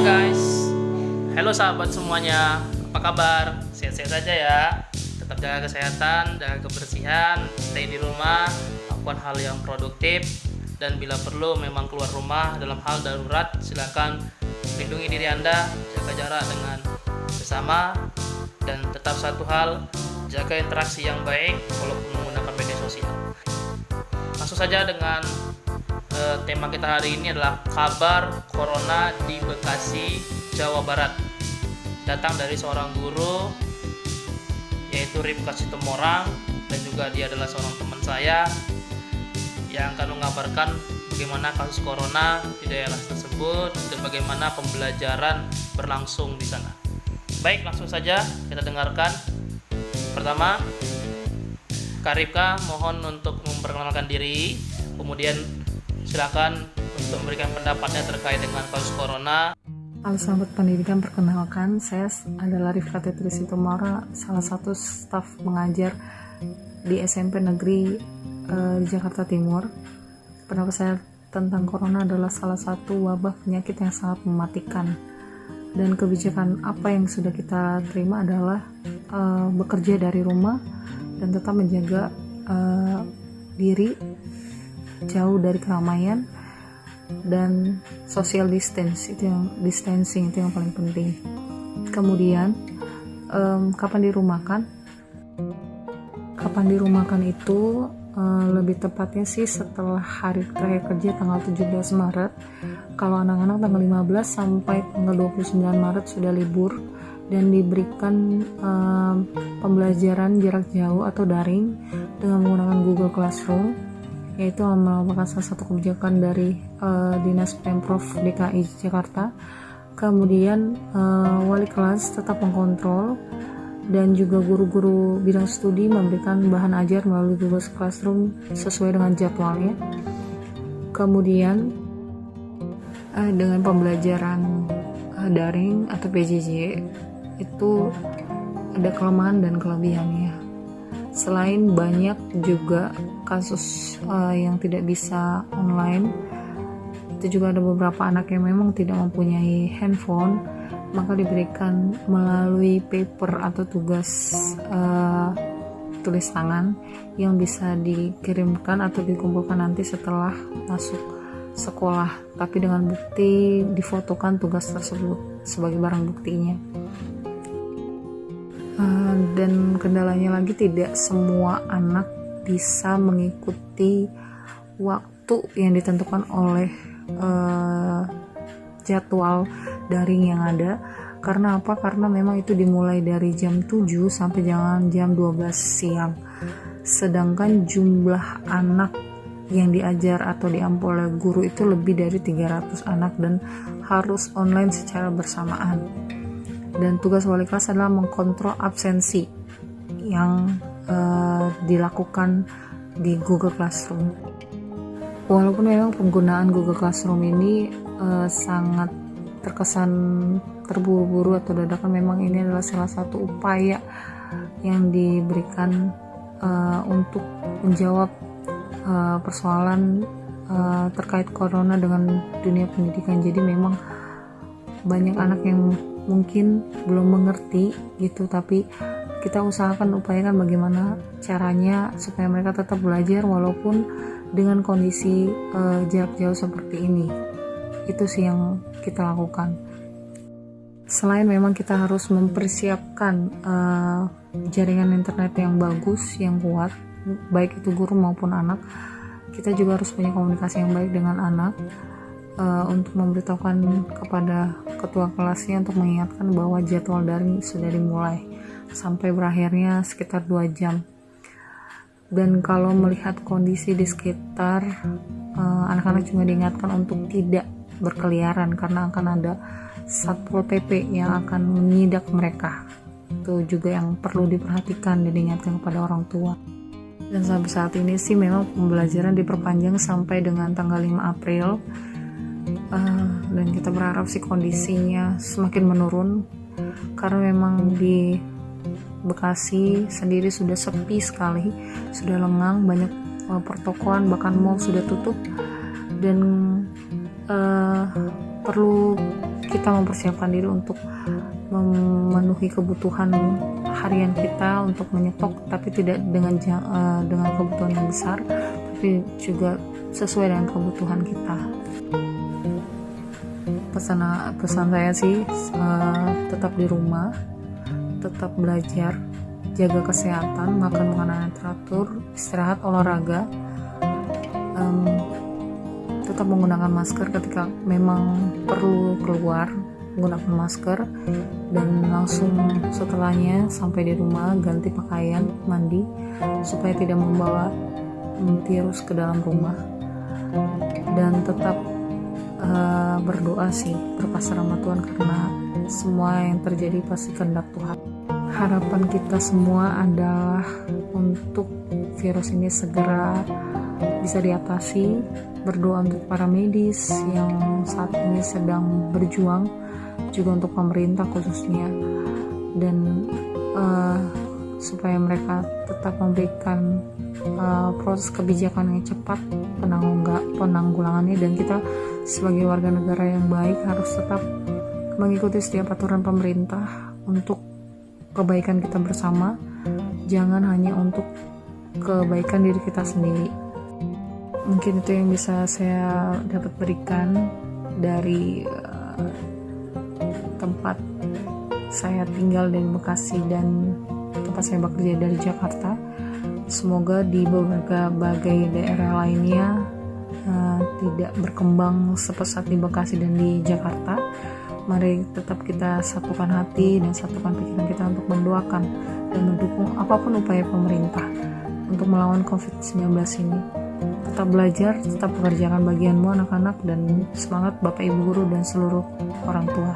guys, halo sahabat semuanya, apa kabar? Sehat-sehat saja ya. Tetap jaga kesehatan, jaga kebersihan, stay di rumah, lakukan hal yang produktif, dan bila perlu memang keluar rumah dalam hal darurat, silakan lindungi diri Anda, jaga jarak dengan sesama, dan tetap satu hal, jaga interaksi yang baik walaupun menggunakan media sosial. Langsung saja dengan tema kita hari ini adalah kabar corona di Bekasi, Jawa Barat. Datang dari seorang guru yaitu Rifka Situmorang, dan juga dia adalah seorang teman saya yang akan mengabarkan bagaimana kasus corona di daerah tersebut dan bagaimana pembelajaran berlangsung di sana. Baik, langsung saja kita dengarkan. Pertama, Kak Rifka mohon untuk memperkenalkan diri, kemudian silakan untuk memberikan pendapatnya terkait dengan kasus corona. Halo sahabat pendidikan, perkenalkan saya adalah Rifka Situmorang, salah satu staf mengajar di SMP Negeri di Jakarta Timur. Pendapat saya tentang corona adalah salah satu wabah penyakit yang sangat mematikan, dan kebijakan apa yang sudah kita terima adalah bekerja dari rumah dan tetap menjaga diri jauh dari keramaian dan social distancing itu yang paling penting. Kemudian kapan dirumahkan? Kapan dirumahkan itu lebih tepatnya sih setelah hari terakhir kerja tanggal 17 Maret. Kalau anak-anak tanggal 15 sampai tanggal 29 Maret sudah libur dan diberikan pembelajaran jarak jauh atau daring dengan menggunakan Google Classroom, yaitu merupakan salah satu kebijakan dari Dinas Pemprov DKI Jakarta. Kemudian wali kelas tetap mengkontrol, dan juga guru-guru bidang studi memberikan bahan ajar melalui Google Classroom sesuai dengan jadwalnya. Kemudian dengan pembelajaran daring atau PJJ itu ada kelemahan dan kelebihannya. Selain banyak juga kasus yang tidak bisa online, itu juga ada beberapa anak yang memang tidak mempunyai handphone, maka diberikan melalui paper atau tugas tulis tangan yang bisa dikirimkan atau dikumpulkan nanti setelah masuk sekolah, tapi dengan bukti difotokan tugas tersebut sebagai barang buktinya. Dan kendalanya lagi, tidak semua anak bisa mengikuti waktu yang ditentukan oleh jadwal daring yang ada. Karena apa? Karena memang itu dimulai dari jam 7 sampai jam 12 siang. Sedangkan jumlah anak yang diajar atau diampu oleh guru itu lebih dari 300 anak dan harus online secara bersamaan. Dan tugas wali kelas adalah mengkontrol absensi yang dilakukan di Google Classroom. Walaupun memang penggunaan Google Classroom ini sangat terkesan terburu-buru atau dadakan, memang ini adalah salah satu upaya yang diberikan untuk menjawab persoalan terkait corona dengan dunia pendidikan. Jadi memang banyak anak yang mungkin belum mengerti gitu, tapi kita usahakan, upayakan bagaimana caranya supaya mereka tetap belajar walaupun dengan kondisi jarak jauh seperti ini. Itu sih yang kita lakukan. Selain memang kita harus mempersiapkan jaringan internet yang bagus, yang kuat, baik itu guru maupun anak, kita juga harus punya komunikasi yang baik dengan anak, untuk memberitahukan kepada ketua kelasnya untuk mengingatkan bahwa jadwal daring sudah dimulai sampai berakhirnya sekitar 2 jam. Dan kalau melihat kondisi di sekitar, anak-anak juga diingatkan untuk tidak berkeliaran karena akan ada Satpol PP yang akan menyidak mereka. Itu juga yang perlu diperhatikan dan diingatkan kepada orang tua. Dan sampai saat ini sih memang pembelajaran diperpanjang sampai dengan tanggal 5 April. Dan kita berharap sih kondisinya semakin menurun, karena memang di Bekasi sendiri sudah sepi sekali, sudah lengang, banyak pertokoan bahkan mall sudah tutup, dan perlu kita mempersiapkan diri untuk memenuhi kebutuhan harian kita, untuk menyetok, tapi tidak dengan kebutuhan yang besar, tapi juga sesuai dengan kebutuhan kita. Pesan saya sih, tetap di rumah, tetap belajar, jaga kesehatan, makan makanan yang teratur, istirahat, olahraga, tetap menggunakan masker ketika memang perlu keluar, menggunakan masker, dan langsung setelahnya sampai di rumah ganti pakaian, mandi, supaya tidak membawa virus ke dalam rumah. Dan tetap berdoa sih, berpasrah sama Tuhan, karena semua yang terjadi pasti kehendak Tuhan. Harapan kita semua adalah untuk virus ini segera bisa diatasi. Berdoa untuk para medis yang saat ini sedang berjuang, juga untuk pemerintah khususnya, dan supaya mereka tetap memberikan proses kebijakan yang cepat penanggulangannya, dan kita sebagai warga negara yang baik harus tetap mengikuti setiap aturan pemerintah untuk kebaikan kita bersama, jangan hanya untuk kebaikan diri kita sendiri. Mungkin itu yang bisa saya dapat berikan dari tempat saya tinggal dari Bekasi dan tempat saya bekerja dari Jakarta. Semoga di berbagai daerah lainnya tidak berkembang sepesat di Bekasi dan di Jakarta. Mari tetap kita satukan hati dan satukan pikiran kita untuk mendoakan dan mendukung apapun upaya pemerintah untuk melawan COVID-19 ini. Tetap belajar, tetap pekerjakan bagianmu anak-anak, dan semangat Bapak Ibu Guru dan seluruh orang tua.